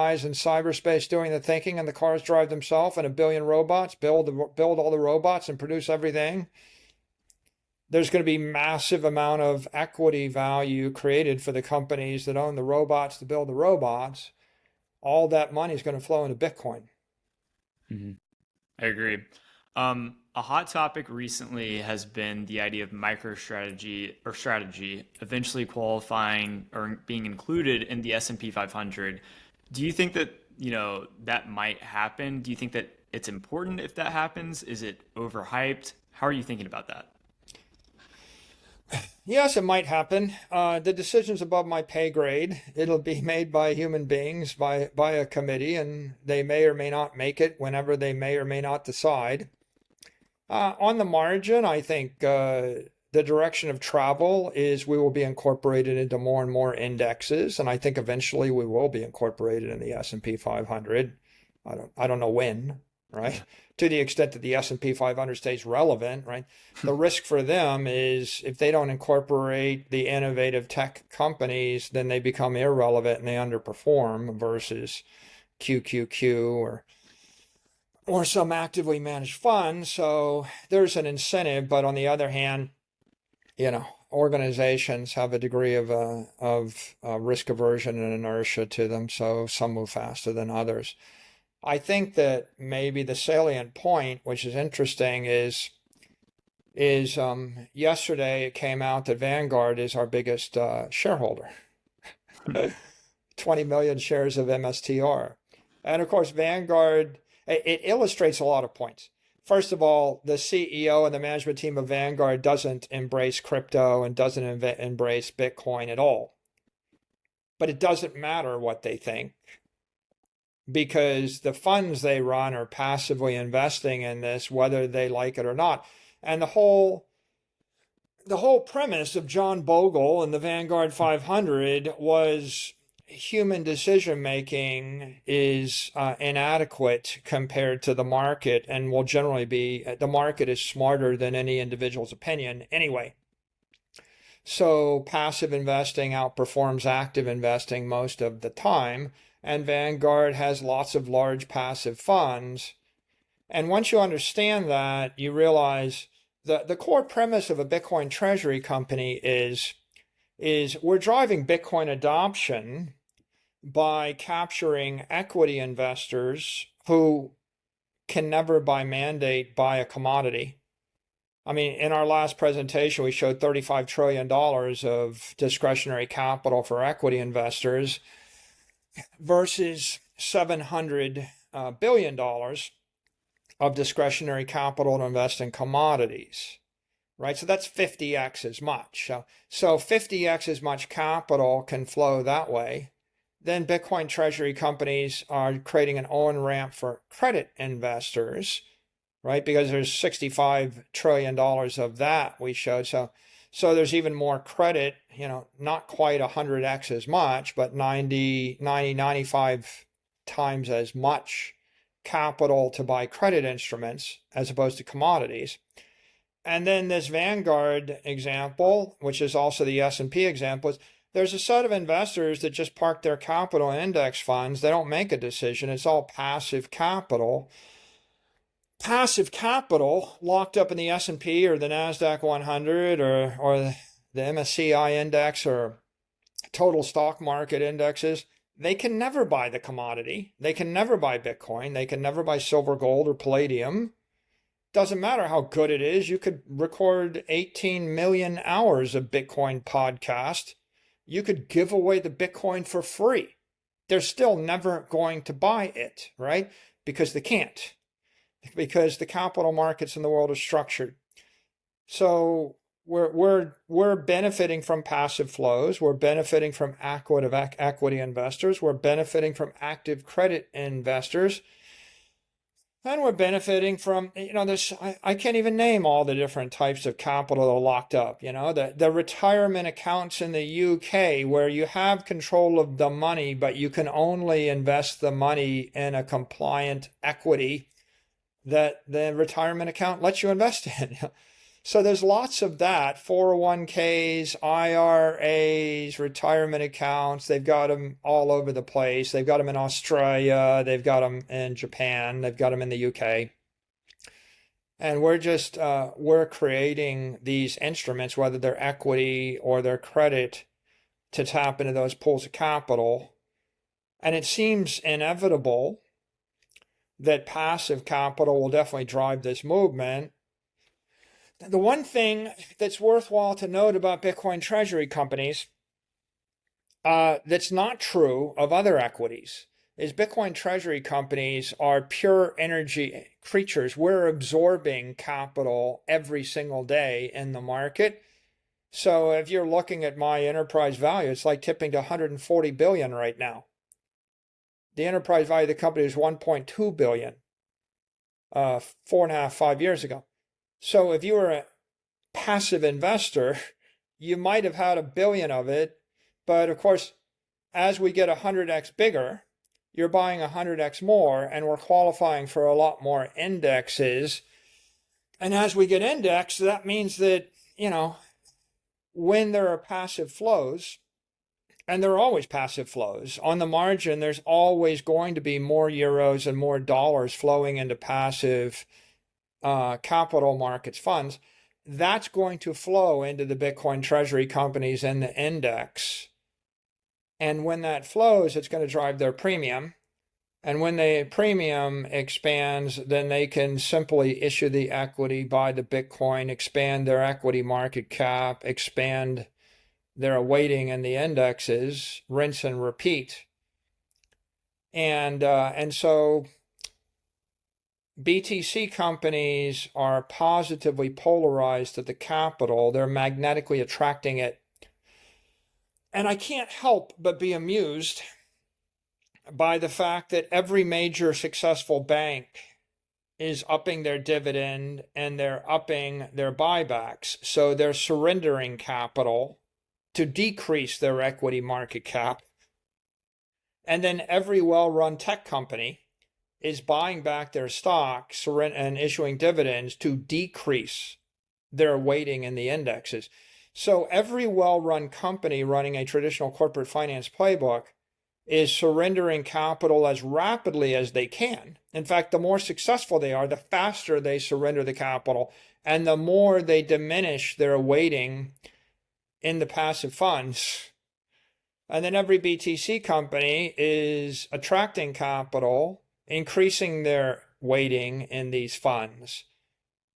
guys in cyberspace doing the thinking and the cars drive themselves and a billion robots build all the robots and produce everything, there's going to be massive amount of equity value created for the companies that own the robots to build the robots. All that money is going to flow into Bitcoin. Mhm. I agree. A hot topic recently has been the idea of MicroStrategy or strategy eventually qualifying or being included in the S&P 500. Do you think that, that might happen? Do you think that it's important if that happens? Is it overhyped? How are you thinking about that? Yes, it might happen. The decision's above my pay grade. It'll be made by human beings, by a committee, and they may or may not make it whenever they may or may not decide. On the margin, I think the direction of travel is we will be incorporated into more and more indexes, and I think eventually we will be incorporated in the S&P 500. I don't know when, right? To the extent that the S&P 500 stays relevant, right? The risk for them is if they don't incorporate the innovative tech companies, then they become irrelevant and they underperform versus QQQ or some actively managed fund. So there's an incentive, but on the other hand, organizations have a degree of risk aversion and inertia to them, so some move faster than others. I think that maybe the salient point, which is interesting, is yesterday it came out that Vanguard is our biggest shareholder, 20 million shares of MSTR. And of course, Vanguard, it illustrates a lot of points. First of all, the CEO and the management team of Vanguard doesn't embrace crypto and doesn't embrace Bitcoin at all. But it doesn't matter what they think, because the funds they run are passively investing in this, whether they like it or not. And the whole premise of John Bogle and the Vanguard 500 was human decision making is inadequate compared to the market, and will generally be, the market is smarter than any individual's opinion anyway. So passive investing outperforms active investing most of the time. And Vanguard has lots of large passive funds. And once you understand that, you realize the core premise of a Bitcoin treasury company is we're driving Bitcoin adoption by capturing equity investors who can never by mandate buy a commodity. I mean, in our last presentation, we showed $35 trillion of discretionary capital for equity investors versus $700 billion of discretionary capital to invest in commodities, right? So that's 50x as much. So 50x as much capital can flow that way. Then Bitcoin treasury companies are creating an on-ramp for credit investors, right? Because there's $65 trillion of that we showed. So there's even more credit, not quite 100x as much, but 95 times as much capital to buy credit instruments as opposed to commodities. And then this Vanguard example, which is also the S&P example, is there's a set of investors that just park their capital in index funds. They don't make a decision. It's all passive capital. Passive capital locked up in the S&P or the NASDAQ 100 or the MSCI index or total stock market indexes, they can never buy the commodity. They can never buy Bitcoin. They can never buy silver, gold, or palladium. Doesn't matter how good it is. You could record 18 million hours of Bitcoin podcast. You could give away the Bitcoin for free. They're still never going to buy it, right? Because they can't. Because the capital markets in the world are structured. So we're benefiting from passive flows. We're benefiting from equity investors. We're benefiting from active credit investors. And we're benefiting from, this, I can't even name all the different types of capital that are locked up. The retirement accounts in the UK where you have control of the money, but you can only invest the money in a compliant equity that the retirement account lets you invest in. So there's lots of that, 401ks, IRAs, retirement accounts. They've got them all over the place. They've got them in Australia. They've got them in Japan. They've got them in the UK. And we're creating these instruments, whether they're equity or they're credit, to tap into those pools of capital. And it seems inevitable that passive capital will definitely drive this movement. The one thing that's worthwhile to note about Bitcoin treasury companies that's not true of other equities is Bitcoin treasury companies are pure energy creatures. We're absorbing capital every single day in the market. So if you're looking at my enterprise value, it's like tipping to 140 billion right now. The enterprise value of the company is 1.2 billion 4.5, 5 years ago. So if you were a passive investor, you might have had 1 billion of it. But of course, as we get 100x bigger, you're buying 100x more, and we're qualifying for a lot more indexes. And as we get indexed, that means that, when there are passive flows, and there are always passive flows, on the margin, there's always going to be more euros and more dollars flowing into passive capital markets funds. That's going to flow into the Bitcoin treasury companies and the index. And when that flows, it's going to drive their premium. And when the premium expands, then they can simply issue the equity, buy the Bitcoin, expand their equity market cap, expand their weighting in the indexes, rinse and repeat. And so BTC companies are positively polarized to the capital. They're magnetically attracting it. And I can't help but be amused by the fact that every major successful bank is upping their dividend and they're upping their buybacks. So they're surrendering capital to decrease their equity market cap. And then every well-run tech company is buying back their stock and issuing dividends to decrease their weighting in the indexes. So every well-run company running a traditional corporate finance playbook is surrendering capital as rapidly as they can. In fact, the more successful they are, the faster they surrender the capital, and the more they diminish their weighting in the passive funds. And then every BTC company is attracting capital, increasing their weighting in these funds.